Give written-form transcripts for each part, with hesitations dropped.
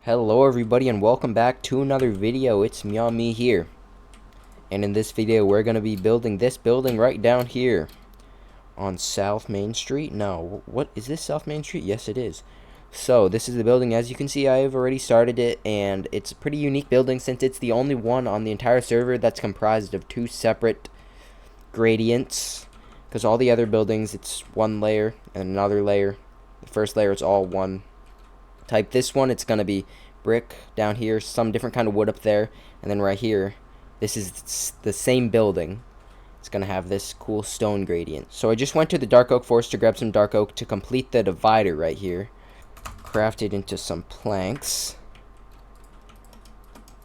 Hello everybody and welcome back to another video. It's me here. And in this video we're going to be building this building right down here on South Main Street. No, what is this, South Main Street? Yes it is. So this is the building. As you can see, I have already started it, and it's a pretty unique building since it's the only one on the entire server that's comprised of two separate gradients, because all the other buildings it's one layer and another layer. The first layer is all one type. This one, it's gonna be brick down here, some different kind of wood up there, and then right here, this is the same building. It's gonna have this cool stone gradient. So I just went to the dark oak forest to grab some dark oak to complete the divider right here. Craft it into some planks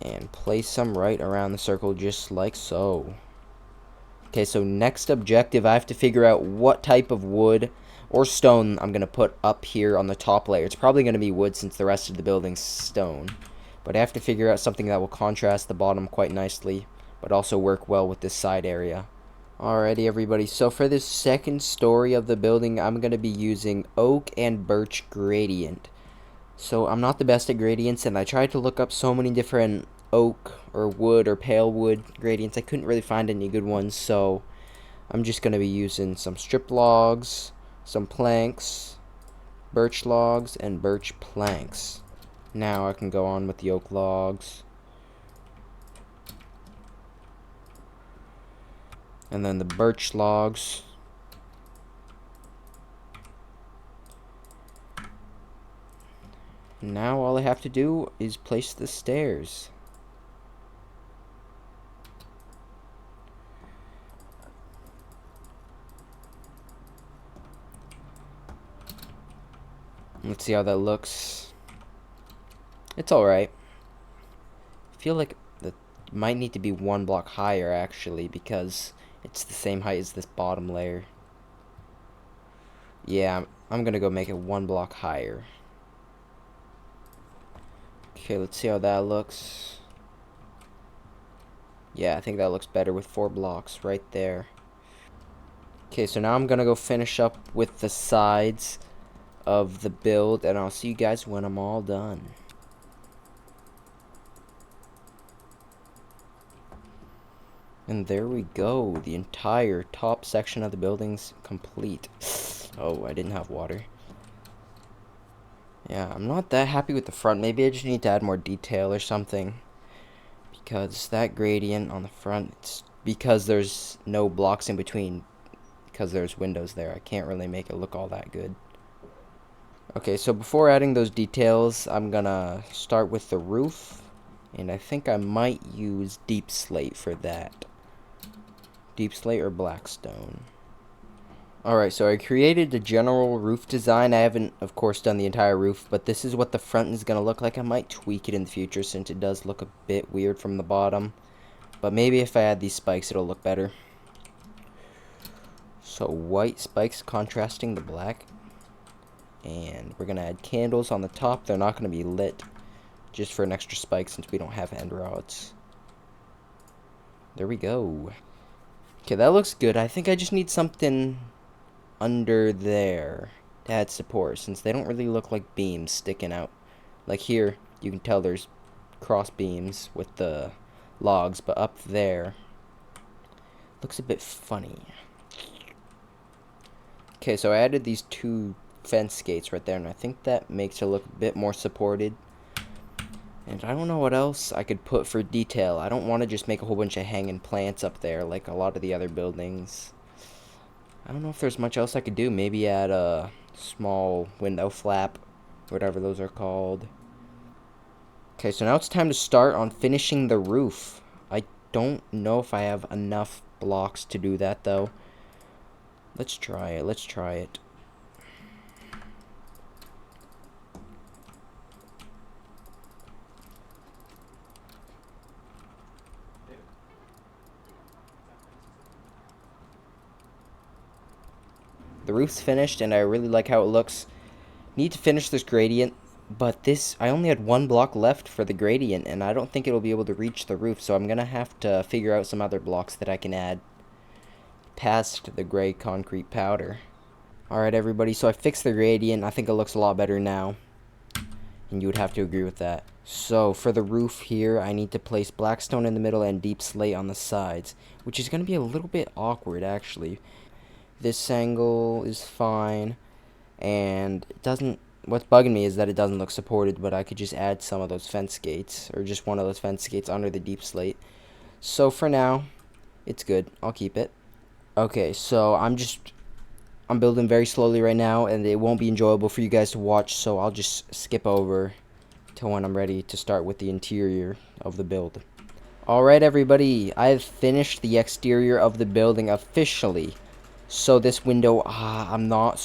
and place some right around the circle just like so. Okay, so next objective, I have to figure out what type of wood or stone I'm going to put up here on the top layer. It's probably going to be wood since the rest of the building's stone. But I have to figure out something that will contrast the bottom quite nicely, but also work well with this side area. Alrighty everybody, so for this second story of the building, I'm going to be using oak and birch gradient. So I'm not the best at gradients, and I tried to look up so many different oak or wood or pale wood gradients. I couldn't really find any good ones, so I'm just going to be using some strip logs, some planks, birch logs, and birch planks. Now I can go on with the oak logs. And then the birch logs. Now all I have to do is place the stairs. Let's see how that looks. It's alright. I feel like that might need to be one block higher actually, because it's the same height as this bottom layer. Yeah, I'm gonna go make it one block higher. Okay, let's see how that looks. Yeah, I think that looks better with 4 blocks right there. Okay, so now I'm gonna go finish up with the sides of the build, and I'll see you guys when I'm all done. And there we go, the entire top section of the building's complete. Oh, I didn't have water. Yeah, I'm not that happy with the front. Maybe I just need to add more detail or something, because that gradient on the front, it's because there's no blocks in between, because there's windows there. I can't really make it look all that good. Okay, so before adding those details, I'm gonna start with the roof, and I think I might use deep slate for that. Deep slate or black stone. Alright, so I created the general roof design. I haven't, of course, done the entire roof, but this is what the front is gonna look like. I might tweak it in the future since it does look a bit weird from the bottom, but maybe if I add these spikes, it'll look better. So white spikes contrasting the black. And we're going to add candles on the top. They're not going to be lit, just for an extra spike since we don't have end rods. There we go. Okay, that looks good. I think I just need something under there to add support, since they don't really look like beams sticking out. Like here, you can tell there's cross beams with the logs, but up there, looks a bit funny. Okay, so I added these 2 fence gates right there, and I think that makes it look a bit more supported. And I don't know what else I could put for detail. I don't want to just make a whole bunch of hanging plants up there like a lot of the other buildings. I don't know if there's much else I could do. Maybe add a small window flap, whatever those are called. Okay, so now it's time to start on finishing the roof. I don't know if I have enough blocks to do that though. Let's try it. The roof's finished, and I really like how it looks. Need to finish this gradient, but I only had 1 block left for the gradient, and I don't think it'll be able to reach the roof, so I'm gonna have to figure out some other blocks that I can add past the gray concrete powder. Alright everybody, so I fixed the gradient. I think it looks a lot better now. and you would have to agree with that. So for the roof here, I need to place black stone in the middle and deep slate on the sides, which is going to be a little bit awkward actually. This angle is fine, and it doesn't, what's bugging me is that it doesn't look supported, but I could just add some of those fence gates, or just one of those fence gates under the deep slate. So for now, it's good. I'll keep it. Okay, so I'm building very slowly right now, and it won't be enjoyable for you guys to watch, so I'll just skip over to when I'm ready to start with the interior of the build. Alright everybody, I've finished the exterior of the building officially. So this window, I'm not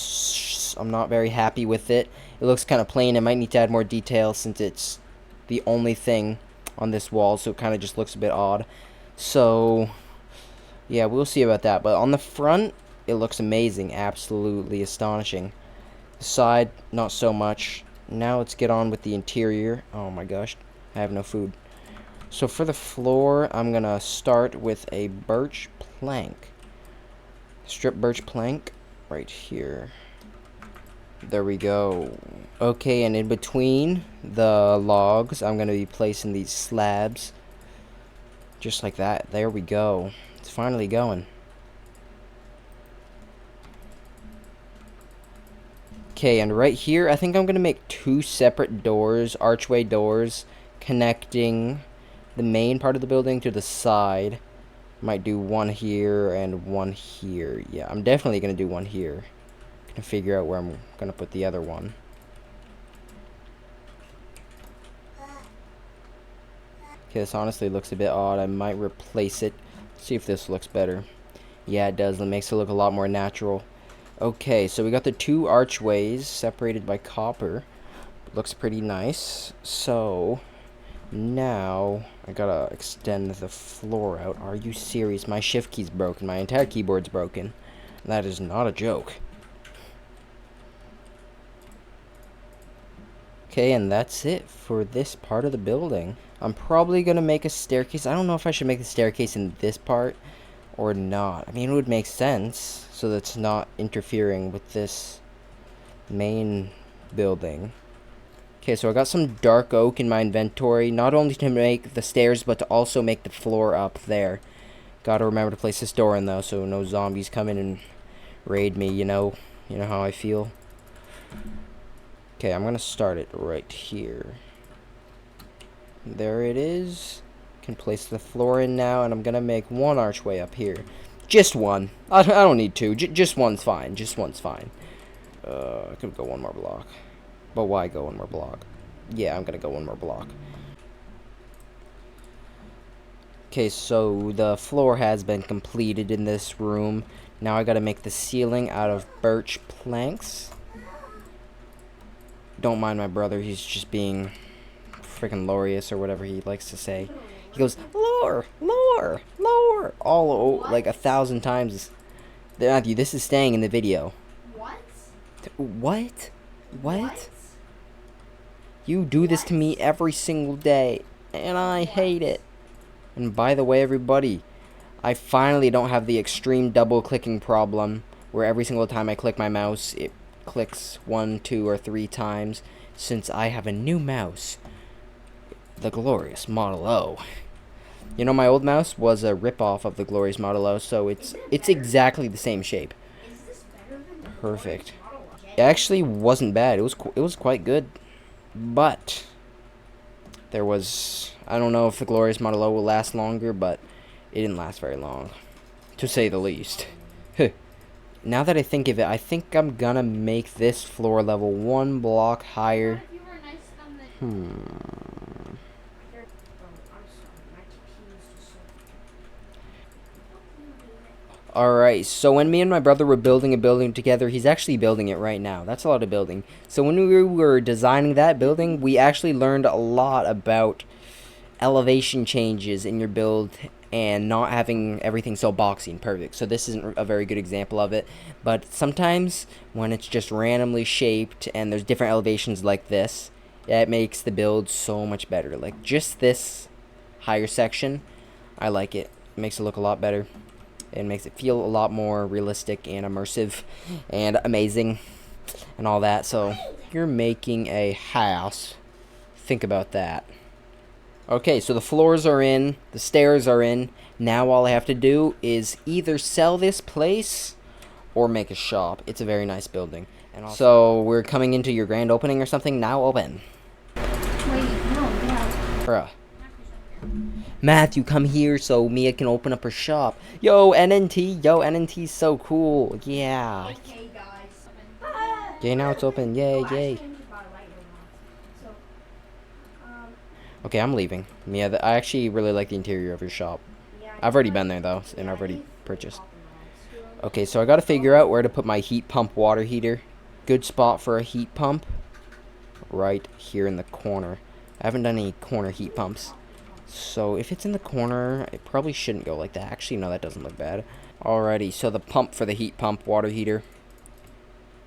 very happy with it. It looks kind of plain. I might need to add more detail since it's the only thing on this wall, so it kind of just looks a bit odd. So yeah, we'll see about that. But on the front, it looks amazing, absolutely astonishing. The side, not so much. Now let's get on with the interior. Oh my gosh, I have no food. So for the floor, I'm gonna start with a birch plank. Strip birch plank right here. There we go. Okay, and in between the logs, I'm gonna be placing these slabs. Just like that. There we go. It's finally going. Okay, and right here, I think I'm gonna make two separate doors, archway doors, connecting the main part of the building to the side. Might do one here and one here. Yeah, I'm definitely gonna do one here. Gonna figure out where I'm gonna put the other one. Okay, this honestly looks a bit odd. I might replace it. See if this looks better. Yeah, it does. It makes it look a lot more natural. Okay, so we got the two archways separated by copper. Looks pretty nice. So now I gotta extend the floor out. Are you serious? My shift key's broken. My entire keyboard's broken. That is not a joke. Okay, and that's it for this part of the building. I'm probably gonna make a staircase. I don't know if I should make the staircase in this part or not. I mean, it would make sense so that it's not interfering with this main building. Okay, so I got some dark oak in my inventory, not only to make the stairs, but to also make the floor up there. Gotta remember to place this door in, though, so no zombies come in and raid me, you know how I feel. Okay, I'm gonna start it right here. There it is. Can place the floor in now, and I'm gonna make one archway up here. Just one. I don't need two. Just one's fine. Just one's fine. I could go one more block. But why go one more block? Yeah, I'm gonna go one more block. Okay, so the floor has been completed in this room. Now I gotta make the ceiling out of birch planks. Don't mind my brother, he's just being freaking glorious or whatever he likes to say. He goes, lore, lore, lore, all like 1,000 times. Matthew, this is staying in the video. What? What? What? You do this to me every single day, and I hate it. And by the way, everybody, I finally don't have the extreme double clicking problem where every single time I click my mouse, it clicks 1, 2, or 3 times, since I have a new mouse, the glorious Model O. You know, my old mouse was a ripoff of the glorious Model O, so it's exactly the same shape. Perfect. It actually wasn't bad. It was quite good, but there was, I don't know if the glorious Model O will last longer, but it didn't last very long, to say the least. Now that I think of it, I think I'm gonna make this floor level 1 block higher. Alright, so when me and my brother were building a building together, he's actually building it right now. That's a lot of building. So when we were designing that building, we actually learned a lot about elevation changes in your build and not having everything so boxy and perfect. So this isn't a very good example of it, but sometimes when it's just randomly shaped and there's different elevations like this, it makes the build so much better. Like just this higher section, I like it. It makes it look a lot better. It makes it feel a lot more realistic and immersive and amazing and all that. So you're making a house think about that. Okay, so the floors are in, the stairs are in. Now all I have to do is either sell this place or make a shop. It's a very nice building. And so we're coming into your grand opening or something. Now open. Wait, no, yeah. Bruh. Matthew, come here so Mia can open up her shop. Yo, NNT. Yo, NNT's so cool. Yeah. Okay, guys. Okay, now it's open. Yay, yay. Okay, I'm leaving. Mia, I actually really like the interior of your shop. I've already been there, though, and I've already purchased. Okay, so I gotta figure out where to put my heat pump water heater. Good spot for a heat pump. Right here in the corner. I haven't done any corner heat pumps. So if it's in the corner, it probably shouldn't go like that. Actually, no, that doesn't look bad. Alrighty, so the pump for the heat pump water heater.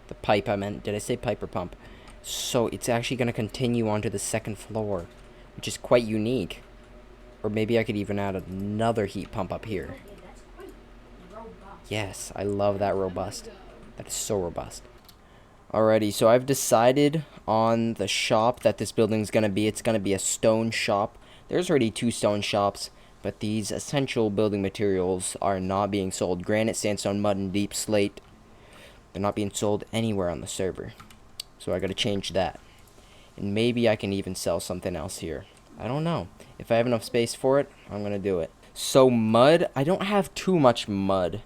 The pipe, I meant. Did I say pipe or pump? So it's actually going to continue onto the second floor, which is quite unique. Or maybe I could even add another heat pump up here. Yes, I love that robust. That is so robust. Alrighty, so I've decided on the shop that this building's going to be. It's going to be a stone shop. There's already 2 stone shops, but these essential building materials are not being sold. Granite, sandstone, mud, and deep slate. They're not being sold anywhere on the server. So I gotta change that. And maybe I can even sell something else here. I don't know. If I have enough space for it, I'm gonna do it. So mud, I don't have too much mud,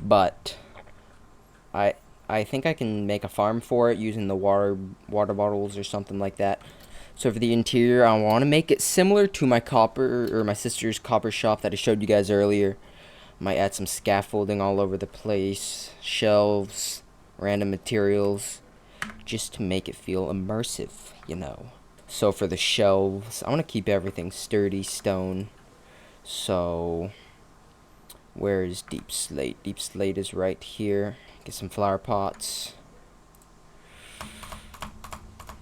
but I think I can make a farm for it using the water bottles or something like that. So for the interior, I want to make it similar to my my sister's copper shop that I showed you guys earlier. Might add some scaffolding all over the place, shelves, random materials, just to make it feel immersive, you know. So for the shelves, I want to keep everything sturdy stone. So where is deep slate? Deep slate is right here. Get some flower pots.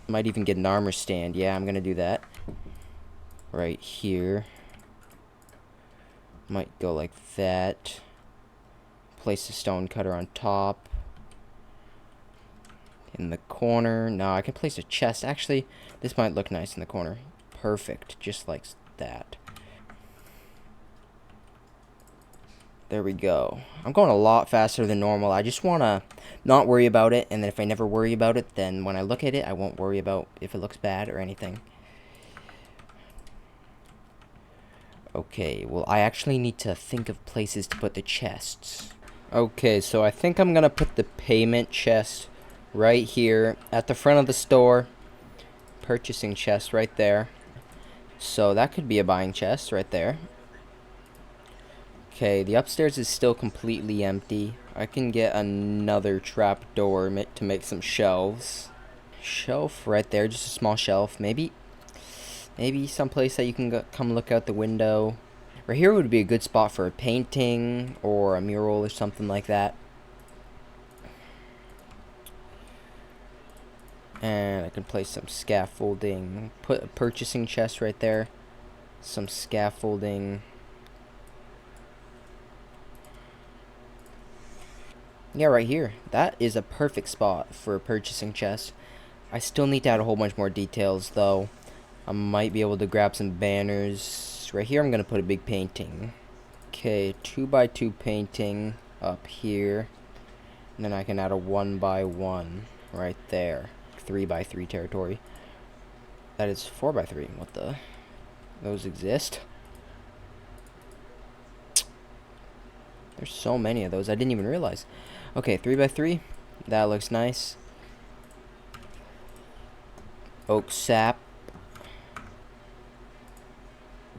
Might even get an armor stand. Yeah, I'm gonna do that. Right here. Might go like that. Place a stone cutter on top. In the corner. No, I can place a chest. Actually, this might look nice in the corner. Perfect. Just like that. There we go. I'm going a lot faster than normal. I just want to not worry about it. And then if I never worry about it, then when I look at it, I won't worry about if it looks bad or anything. Okay, well, I actually need to think of places to put the chests. Okay, so I think I'm going to put the payment chest right here at the front of the store. Purchasing chest right there. So that could be a buying chest right there. Okay, the upstairs is still completely empty. I can get another trap door to make some shelves. Shelf right there, just a small shelf. Maybe someplace that you can come look out the window. Right here would be a good spot for a painting or a mural or something like that. And I can place some scaffolding. Put a purchasing chest right there. Some scaffolding. Yeah, right here. That is a perfect spot for a purchasing chest. I still need to add a whole bunch more details, though. I might be able to grab some banners. Right here, I'm going to put a big painting. Okay, 2x2 painting up here. And then I can add a 1x1 right there. 3x3 territory. That is 4x3. What the? Those exist? There's so many of those. I didn't even realize. Okay, 3x3. That looks nice. Oak sap.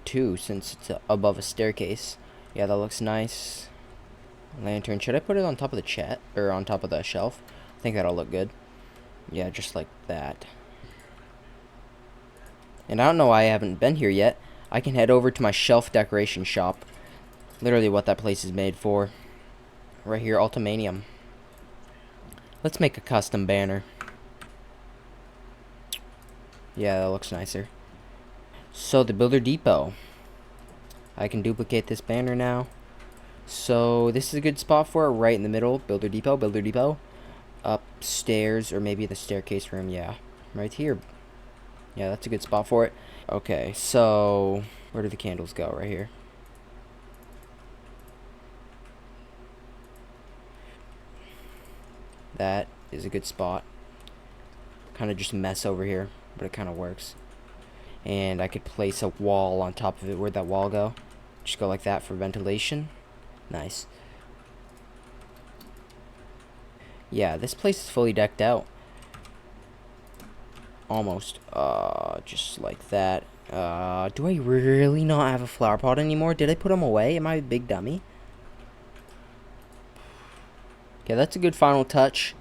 2, since it's above a staircase. Yeah, that looks nice. Lantern. Should I put it on top of the chat or on top of the shelf? I think that'll look good. Yeah, just like that. And I don't know why I haven't been here yet. I can head over to my shelf decoration shop. Literally what that place is made for. Right here, Ultimanium. Let's make a custom banner. Yeah, that looks nicer. So, the Builder Depot. I can duplicate this banner now. So, this is a good spot for it, right in the middle. Builder Depot, Builder Depot. Upstairs, or maybe the staircase room, yeah. Right here. Yeah, that's a good spot for it. Okay, so where do the candles go? Right here. That is a good spot. Kind of just a mess over here, but it kind of works. And I could place a wall on top of it. Where'd that wall go? Just go like that for ventilation. Nice. Yeah, this place is fully decked out. Almost. Just like that. Do I really not have a flower pot anymore? Did I put them away? Am I a big dummy? Okay, that's a good final touch.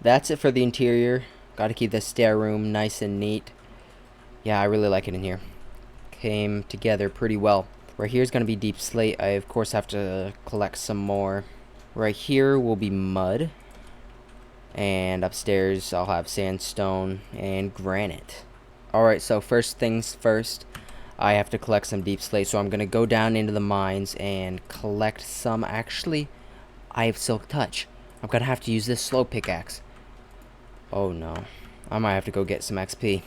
That's it for the interior. Got to keep the stair room nice and neat. Yeah, I really like it in here. Came together pretty well. Right here is going to be deep slate. I, of course, have to collect some more. Right here will be mud. And upstairs, I'll have sandstone and granite. Alright, so first things first, I have to collect some deep slate. So I'm going to go down into the mines and collect some. Actually, I have silk touch. I'm going to have to use this slow pickaxe. Oh no. I might have to go get some XP.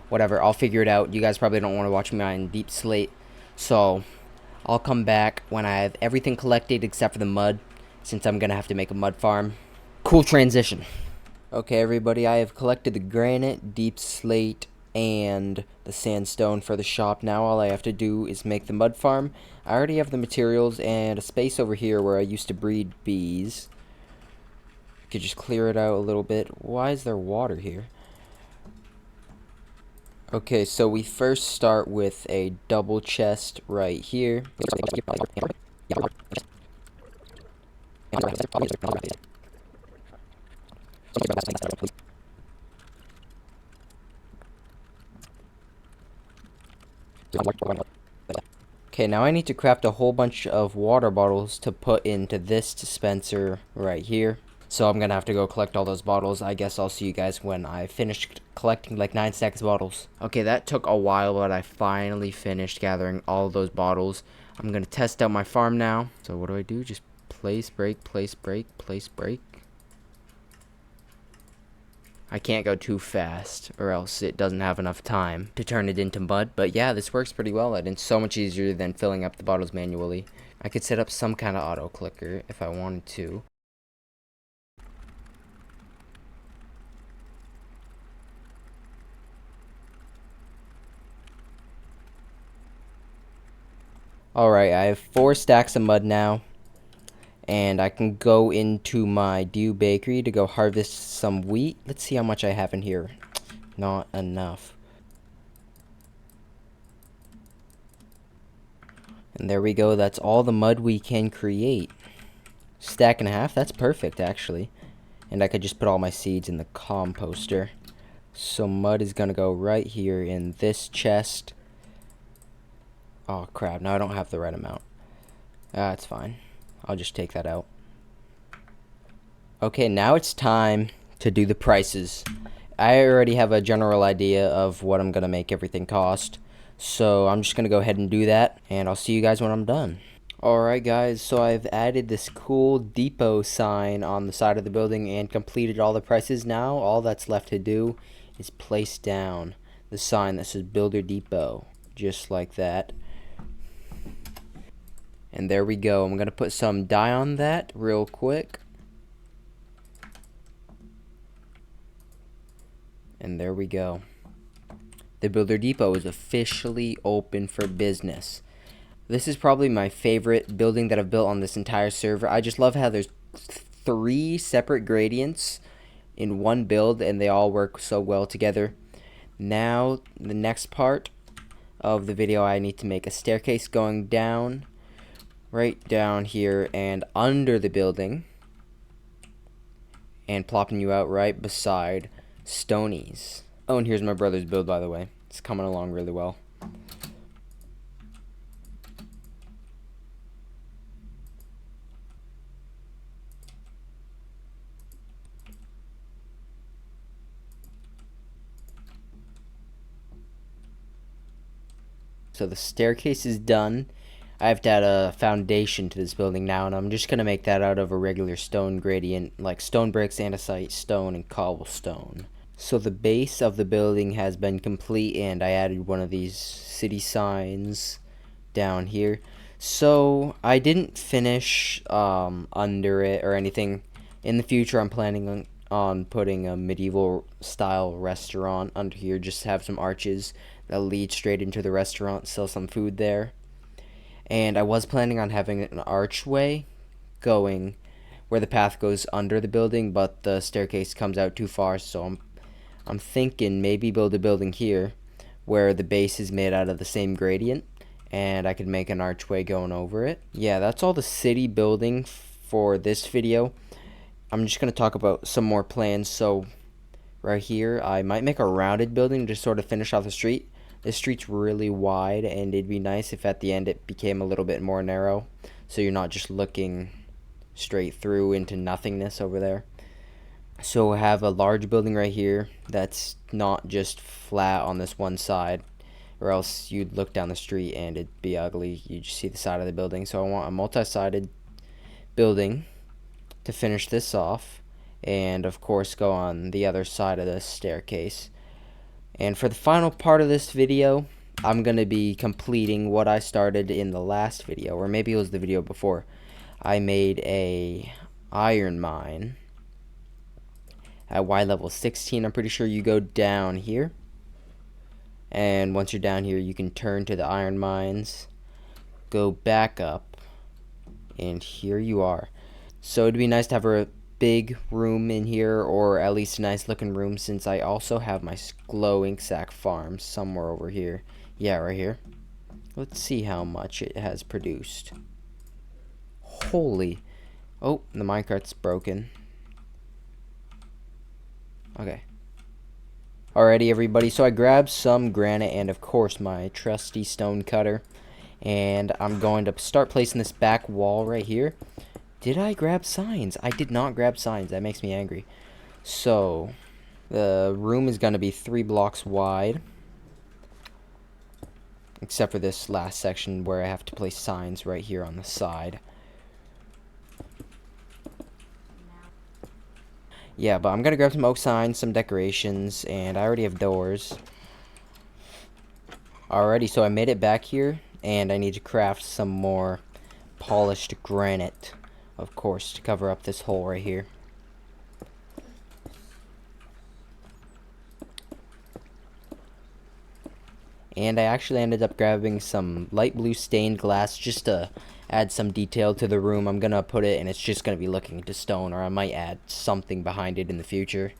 Whatever, I'll figure it out. You guys probably don't want to watch me mine deep slate. So, I'll come back when I have everything collected except for the mud, since I'm going to have to make a mud farm. Cool transition. Okay, everybody, I have collected the granite, deep slate, and the sandstone for the shop. Now all I have to do is make the mud farm. I already have the materials and a space over here where I used to breed bees. Could just clear it out a little bit. Why is there water here? Okay, so we first start with a double chest right here. Okay, now I need to craft a whole bunch of water bottles to put into this dispenser right here. So I'm gonna have to go collect all those bottles. I guess I'll see you guys when I finish collecting like 9 stacks of bottles. Okay, that took a while, but I finally finished gathering all those bottles. I'm gonna test out my farm now. So what do? Just place, break, place, break, place, break. I can't go too fast or else it doesn't have enough time to turn it into mud. But yeah, this works pretty well, and it's so much easier than filling up the bottles manually. I could set up some kind of auto clicker if I wanted to. Alright, I have 4 stacks of mud now. And I can go into my Dew Bakery to go harvest some wheat. Let's see how much I have in here. Not enough. And there we go. That's all the mud we can create. Stack and a half. That's perfect, actually. And I could just put all my seeds in the composter. So mud is going to go right here in this chest. Oh, crap. Now I don't have the right amount. That's fine. I'll just take that out. Okay, now it's time to do the prices. I already have a general idea of what I'm going to make everything cost. So I'm just going to go ahead and do that. And I'll see you guys when I'm done. Alright guys, so I've added this cool depot sign on the side of the building and completed all the prices. Now all that's left to do is place down the sign that says Builder Depot. Just like that. And there we go. I'm going to put some dye on that real quick. And there we go. The Builder Depot is officially open for business. This is probably my favorite building that I've built on this entire server. I just love how there's 3 separate gradients in one build and they all work so well together. Now, the next part of the video, I need to make a staircase going down. Right down here and under the building, and plopping you out right beside Stonies. Oh, and here's my brother's build, by the way. It's coming along really well. So the staircase is done. I have to add a foundation to this building now, and I'm just going to make that out of a regular stone gradient, like stone bricks, andesite, stone, and cobblestone. So the base of the building has been complete, and I added one of these city signs down here. So I didn't finish under it or anything. In the future, I'm planning on putting a medieval style restaurant under here, just to have some arches that lead straight into the restaurant, sell some food there. And I was planning on having an archway going where the path goes under the building, but the staircase comes out too far, so I'm thinking maybe build a building here where the base is made out of the same gradient, and I could make an archway going over it. Yeah, that's all the city building for this video. I'm just going to talk about some more plans. So right here, I might make a rounded building to sort of finish off the street. This street's really wide, and it'd be nice if at the end it became a little bit more narrow, so you're not just looking straight through into nothingness over there. So I have a large building right here that's not just flat on this one side, or else you'd look down the street and it'd be ugly. You just see the side of the building. So I want a multi-sided building to finish this off, and of course go on the other side of the staircase. And for the final part of this video, I'm going to be completing what I started in the last video, or maybe it was the video before. I made a iron mine at Y level 16. I'm pretty sure you go down here, and once you're down here you can turn to the iron mines, go back up, and here you are. So it'd be nice to have a big room in here, or at least a nice looking room, since I also have my glow ink sac farm somewhere over here. Yeah, right here. Let's see how much it has produced. Holy, oh, the minecart's broken. Okay. Alrighty, everybody. So I grabbed some granite and, of course, my trusty stone cutter. And I'm going to start placing this back wall right here. Did I grab signs? I did not grab signs. That makes me angry. So, the room is going to be 3 blocks wide. Except for this last section where I have to place signs right here on the side. Yeah, but I'm going to grab some oak signs, some decorations, and I already have doors. Alrighty, so I made it back here, and I need to craft some more polished granite, of course, to cover up this hole right here. And I actually ended up grabbing some light blue stained glass just to add some detail to the room. I'm gonna put it, and it's just gonna be looking to stone, or I might add something behind it in the future.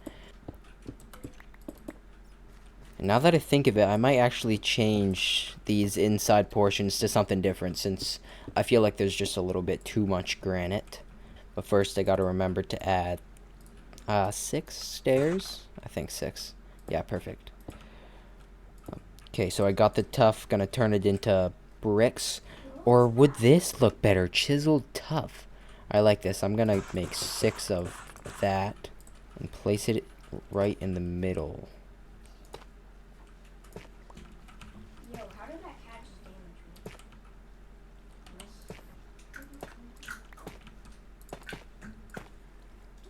And now that I think of it, I might actually change these inside portions to something different, since I feel like there's just a little bit too much granite. But first I gotta remember to add 6 stairs? I think 6. Yeah, perfect. Okay, so I got the tuff, gonna turn it into bricks. Or would this look better? Chiseled tuff. I like this. I'm gonna make 6 of that and place it right in the middle. Yo, how did that cat just damage me?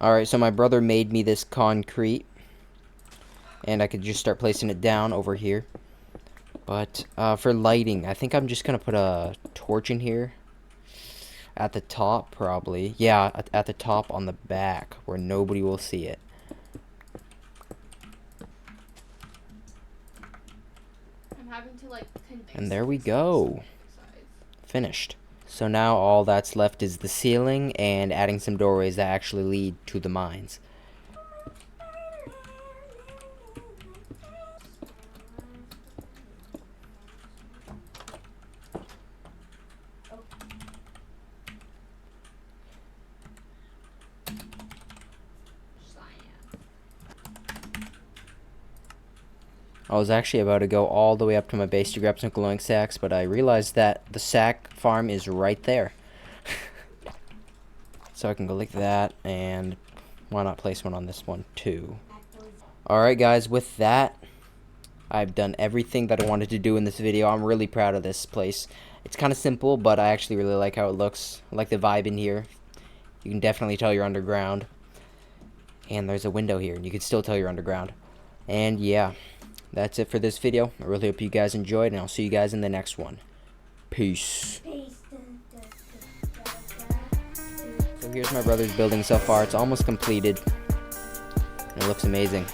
Alright, so my brother made me this concrete, and I could just start placing it down over here. But for lighting, I think I'm just gonna put a torch in here at the top, probably. Yeah, at the top on the back where nobody will see it. I'm having to, like, And there we go. Finished. So now all that's left is the ceiling and adding some doorways that actually lead to the mines. I was actually about to go all the way up to my base to grab some glowing sacks, but I realized that the sack farm is right there. So I can go like that, and why not place one on this one too? Alright guys, with that, I've done everything that I wanted to do in this video. I'm really proud of this place. It's kind of simple, but I actually really like how it looks. I like the vibe in here. You can definitely tell you're underground. And there's a window here, and you can still tell you're underground. And yeah, that's it for this video. I really hope you guys enjoyed, and I'll see you guys in the next one. Peace. So here's my brother's building so far. It's almost completed. And it looks amazing.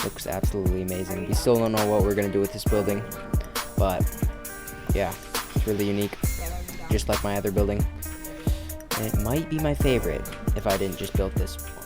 Looks absolutely amazing. We still don't know what we're going to do with this building. But, yeah, it's really unique. Just like my other building. And it might be my favorite if I didn't just build this one.